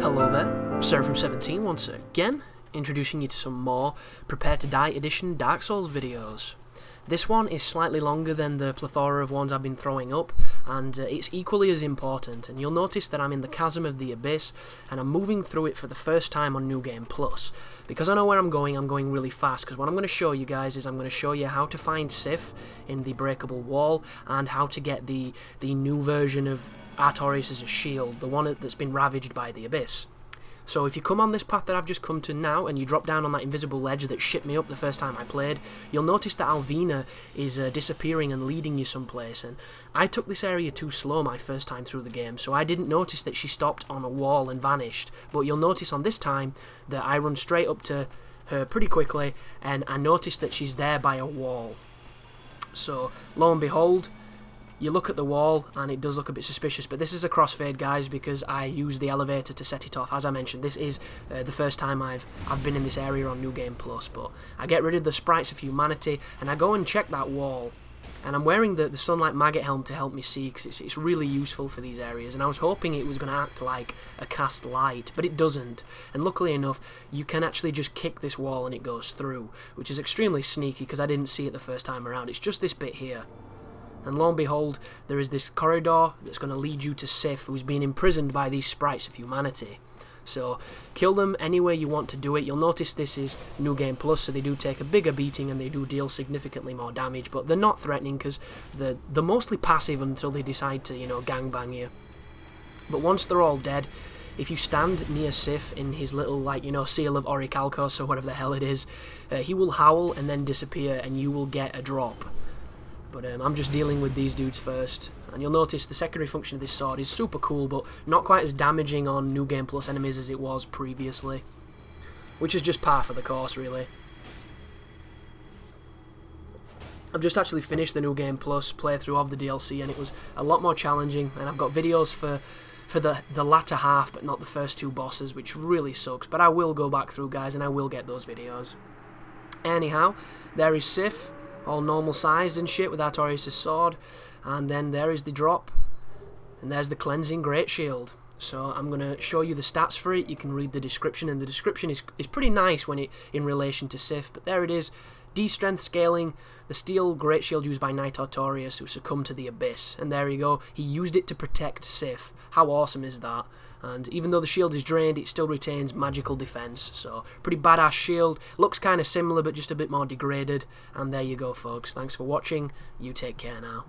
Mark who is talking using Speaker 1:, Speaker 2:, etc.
Speaker 1: Hello there, Sir from 17 once again, introducing you to some more Prepare to Die Edition Dark Souls videos. This one is slightly longer than the plethora of ones I've been throwing up, and it's equally as important, and you'll notice that I'm in the Chasm of the Abyss, and I'm moving through it for the first time on New Game Plus. Because I know where I'm going really fast, because what I'm going to show you guys is I'm going to show you how to find Sif in the Breakable Wall, and how to get the new version of Artorias' shield, the one that's been ravaged by the Abyss. So if you come on this path that I've just come to now, and you drop down on that invisible ledge that shipped me up the first time I played, you'll notice that Alvina is disappearing and leading you someplace, and I took this area too slow my first time through the game, so I didn't notice that she stopped on a wall and vanished, but you'll notice on this time that I run straight up to her pretty quickly, and I noticed that she's there by a wall. So, lo and behold, you look at the wall and it does look a bit suspicious, but this is a crossfade, guys, because I used the elevator to set it off. As I mentioned, this is the first time I've been in this area on New Game Plus, but I get rid of the Sprites of Humanity and I go and check that wall, and I'm wearing the Sunlight Maggot Helm to help me see, because it's really useful for these areas, and I was hoping it was going to act like a cast light, but it doesn't, and luckily enough you can actually just kick this wall and it goes through, which is extremely sneaky because I didn't see it the first time around. It's just this bit here. And lo and behold, there is this corridor that's going to lead you to Sif, who's been imprisoned by these Sprites of Humanity. So, kill them any way you want to do it. You'll notice this is New Game Plus, so they do take a bigger beating and they do deal significantly more damage, but they're not threatening because they're mostly passive until they decide to, gangbang you. But once they're all dead, if you stand near Sif in his little, seal of Orichalcos or whatever the hell it is, he will howl and then disappear and you will get a drop. But I'm just dealing with these dudes first. And you'll notice the secondary function of this sword is super cool, but not quite as damaging on New Game Plus enemies as it was previously. Which is just par for the course, really. I've just actually finished the New Game Plus playthrough of the DLC, and it was a lot more challenging. And I've got videos for the latter half, but not the first two bosses, which really sucks. But I will go back through, guys, and I will get those videos. Anyhow, there is Sif, all normal sized and shit with Artorias' sword, and then there is the drop, and there's the cleansing Greatshield. So I'm going to show you the stats for it. You can read the description, and the description is pretty nice when in relation to Sif, but there it is. D-strength scaling, the steel Greatshield used by Knight Artorias, who succumbed to the Abyss, and there you go, he used it to protect Sif. How awesome is that? And even though the shield is drained, it still retains magical defense, so pretty badass shield. Looks kind of similar, but just a bit more degraded. And there you go, folks. Thanks for watching. You take care now.